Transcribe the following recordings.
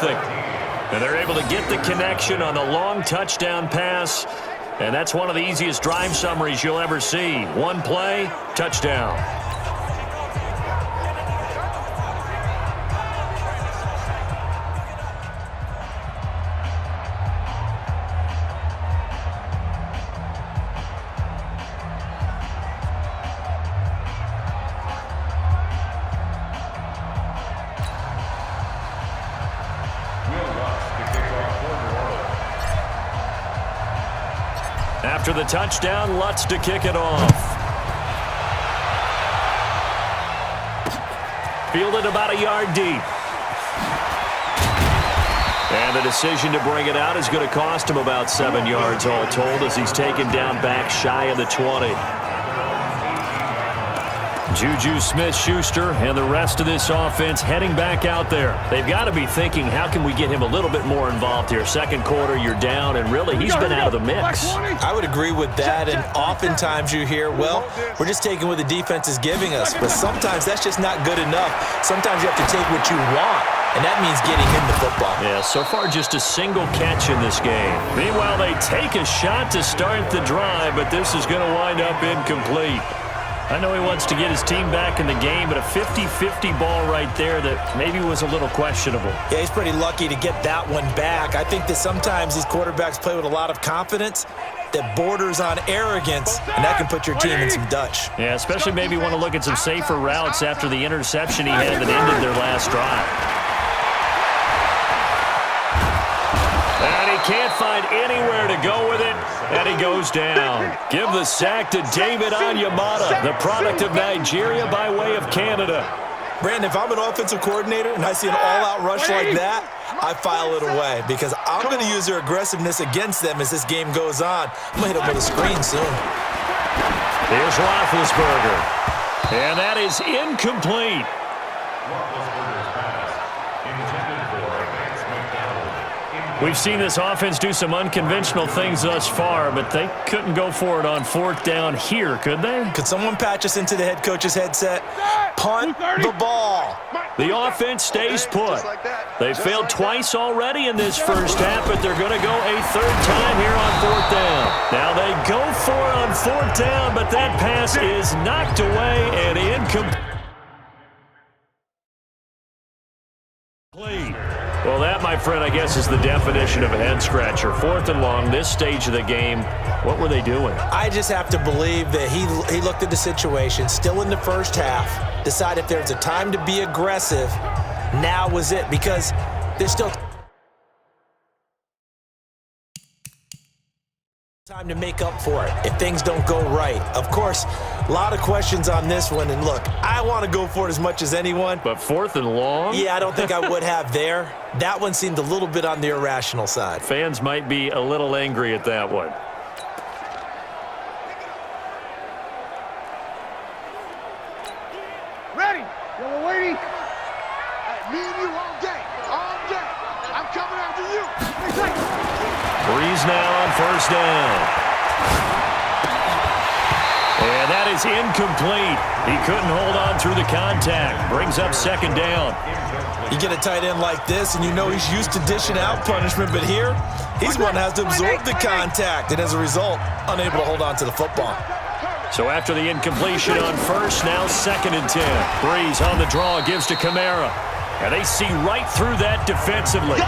And they're able to get the connection on the long touchdown pass. And that's one of the easiest drive summaries you'll ever see. One play, touchdown. After the touchdown, Lutz to kick it off. Fielded about a yard deep. And the decision to bring it out is going to cost him about 7 yards all told as he's taken down back shy of the 20. Juju Smith-Schuster and the rest of this offense heading back out there. They've got to be thinking, how can we get him a little bit more involved here? Second quarter, you're down, and really, he's been out of the mix. I would agree with that, and oftentimes you hear, well, we're just taking what the defense is giving us, but sometimes that's just not good enough. Sometimes you have to take what you want, and that means getting him the football. Yeah, so far just a single catch in this game. Meanwhile, they take a shot to start the drive, but this is going to wind up incomplete. I know he wants to get his team back in the game, but a 50-50 ball right there that maybe was a little questionable. Yeah, he's pretty lucky to get that one back. I think that sometimes these quarterbacks play with a lot of confidence that borders on arrogance, and that can put your team in some Dutch. Yeah, especially maybe want to look at some safer routes after the interception he had that ended their last drive. And he can't find anywhere to go with it, and he goes down. Give the sack to David Onyemata, the product of Nigeria by way of Canada. Brandon, if I'm an offensive coordinator and I see an all-out rush like that, I file it away because I'm going to use their aggressiveness against them as this game goes on. I'm going to hit them with a screen soon. Here's Roethlisberger, and that is incomplete. We've seen this offense do some unconventional things thus far, but they couldn't go for it on fourth down here, could they? Could someone patch us into the head coach's headset? Punt the ball. The offense stays put. They failed twice already in this first half, but they're going to go a third time here on fourth down. Now they go for it on fourth down, but that pass is knocked away and incomplete. Well, that, my friend, I guess is the definition of a head-scratcher. Fourth and long, this stage of the game, what were they doing? I just have to believe that he looked at the situation, still in the first half, decided if there's a time to be aggressive, now was it, because there's still time to make up for it if things don't go right. Of course, a lot of questions on this one, and look, I want to go for it as much as anyone. But fourth and long? Yeah, I don't think I would have there. That one seemed a little bit on the irrational side. Fans might be a little angry at that one. Ready? Yeah, we're waiting. Me and you all day. All day. I'm coming after you. Breeze now on first down. And that is incomplete. He couldn't hold on through the contact. Brings up second down. You get a tight end like this, and you know he's used to dishing out punishment, but here, he's one that has to absorb the contact, and as a result, unable to hold on to the football. So after the incompletion on first, now second and 10. Breeze on the draw, gives to Kamara. And they see right through that defensively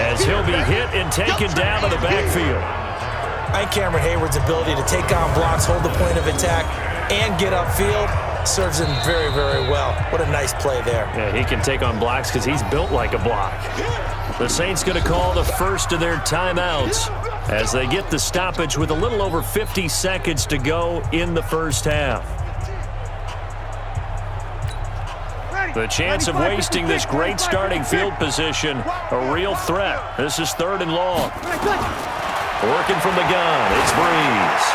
as he'll be hit and taken down to the backfield. I think Cameron Hayward's ability to take on blocks, hold the point of attack, and get upfield serves him very, very well. What a nice play there. Yeah, he can take on blocks because he's built like a block. The Saints going to call the first of their timeouts as they get the stoppage with a little over 50 seconds to go in the first half. The chance of wasting this great starting field position, a real threat. This is third and long. Working from the gun, it's Breeze.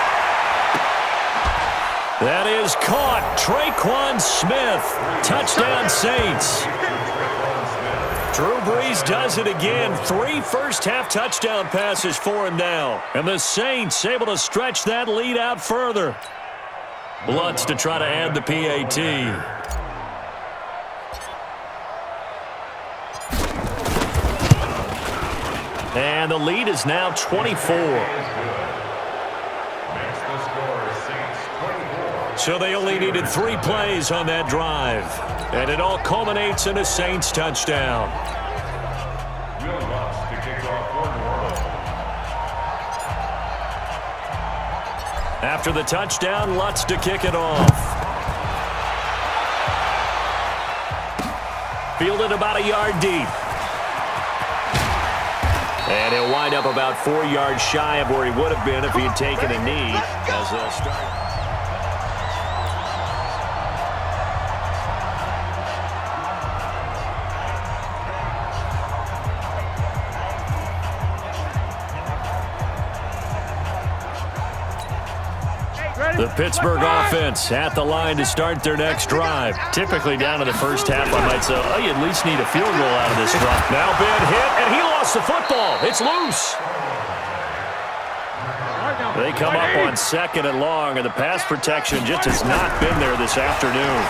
That is caught. Traquan Smith. Touchdown Saints. Drew Brees does it again. 3 first-half touchdown passes for him now. And the Saints able to stretch that lead out further. Lutz to try to add the PAT. And the lead is now 24. So they only needed 3 plays on that drive. And it all culminates in a Saints touchdown. After the touchdown, Lutz to kick it off. Fielded about a yard deep. And he'll wind up about 4 yards shy of where he would have been if he had taken a knee. As they'll start. The Pittsburgh offense at the line to start their next drive. Typically down to the first half, I might say, oh, you at least need a field goal out of this drive. Now Ben hit, and he lost the football. It's loose. They come up on 2nd and long, and the pass protection just has not been there this afternoon.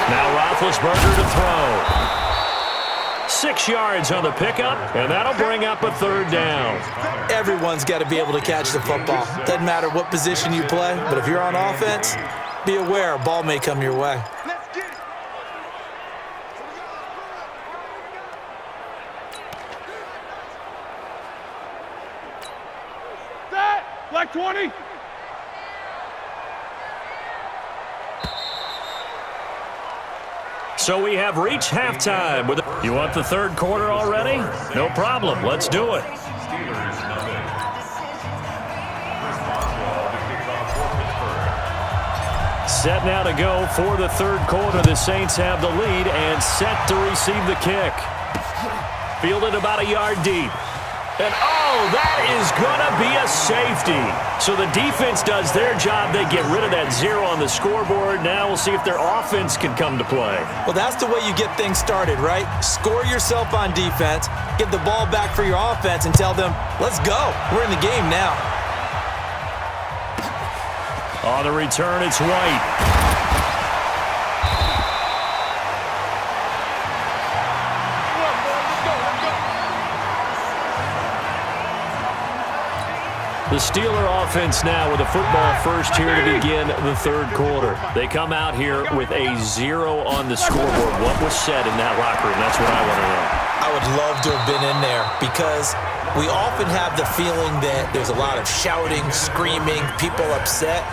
Now Roethlisberger to throw. 6 yards on the pickup, and that'll bring up a 3rd down. Everyone's got to be able to catch the football. Doesn't matter what position you play, but if you're on offense, be aware a ball may come your way. Black 20. So we have reached halftime. You want the 3rd quarter already? No problem. Let's do it. Set now to go for the 3rd quarter. The Saints have the lead and set to receive the kick. Fielded about a yard deep. And, oh, that is going to be a safety. So the defense does their job. They get rid of that 0 on the scoreboard. Now we'll see if their offense can come to play. Well, that's the way you get things started, right? Score yourself on defense, get the ball back for your offense, and tell them, let's go. We're in the game now. On the return, it's White. The Steeler offense now with a football first here to begin the 3rd quarter. They come out here with a 0 on the scoreboard. What was said in that locker room? That's what I want to know. I would love to have been in there because we often have the feeling that there's a lot of shouting, screaming, people upset.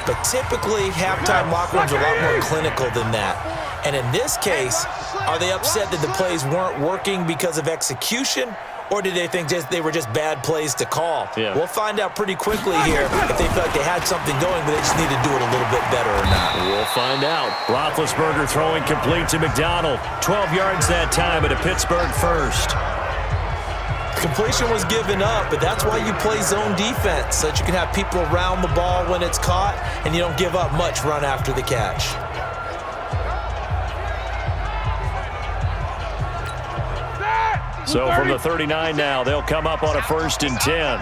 But typically, halftime locker rooms are a lot more clinical than that. And in this case, are they upset that the plays weren't working because of execution? Or did they think they were just bad plays to call? Yeah. We'll find out pretty quickly here if they felt like they had something going, but they just need to do it a little bit better or not. We'll find out. Roethlisberger throwing complete to McDonald. 12 yards that time at a Pittsburgh first. Completion was given up, but that's why you play zone defense, so that you can have people around the ball when it's caught, and you don't give up much run after the catch. So from the 39 now, they'll come up on a 1st and 10.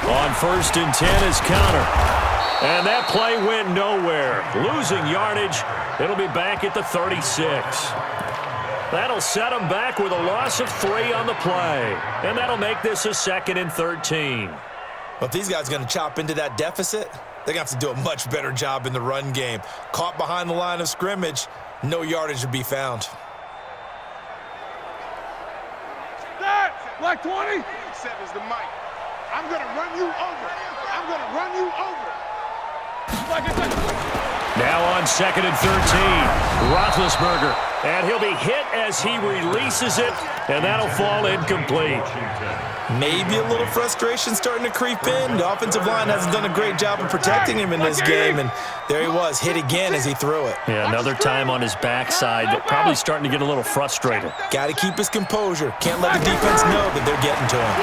On 1st and 10 is Connor. And that play went nowhere. Losing yardage. It'll be back at the 36. That'll set them back with a loss of 3 on the play. And that'll make this a 2nd and 13. Well, if these guys are going to chop into that deficit, they're going to have to do a much better job in the run game. Caught behind the line of scrimmage, no yardage to be found. Black 20. 7 is the mic. I'm going to run you over. I'm going to run you over. Now on 2nd and 13, Roethlisberger. And he'll be hit as he releases it, and that'll fall incomplete. Maybe a little frustration starting to creep in. The offensive line hasn't done a great job of protecting him in this game, and there he was, hit again as he threw it. Yeah, another time on his backside, probably starting to get a little frustrated. Got to keep his composure. Can't let the defense know that they're getting to him.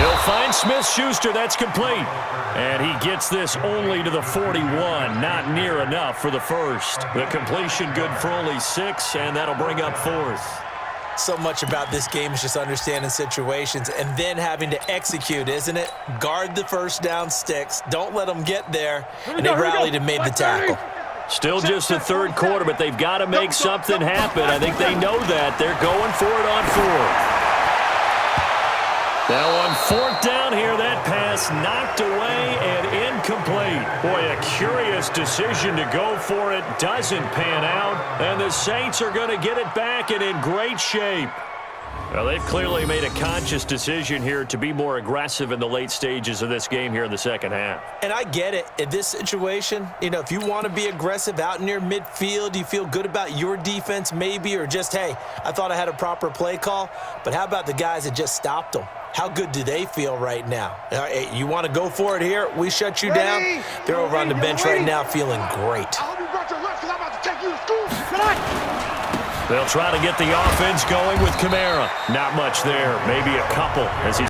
He'll find Smith-Schuster. That's complete. And he gets this only to the 41. Not near enough for the first. The completion good for only 6, and that'll bring up 4th. So much about this game is just understanding situations and then having to execute, isn't it? Guard the first down sticks. Don't let them get there. And they rallied and made the tackle. Still just the third quarter, but they've got to make something happen. I think they know that. They're going for it on fourth. Now on fourth down here, that pass knocked away and incomplete. Boy, a curious decision to go for it. Doesn't pan out. And the Saints are going to get it back and in great shape. Well, they've clearly made a conscious decision here to be more aggressive in the late stages of this game here in the second half. And I get it. In this situation, if you want to be aggressive out near midfield, you feel good about your defense maybe, or just, hey, I thought I had a proper play call. But how about the guys that just stopped them? How good do they feel right now? You want to go for it here? We shut you down. They're over on the bench right now feeling great. They'll try to get the offense going with Kamara. Not much there, maybe a couple as he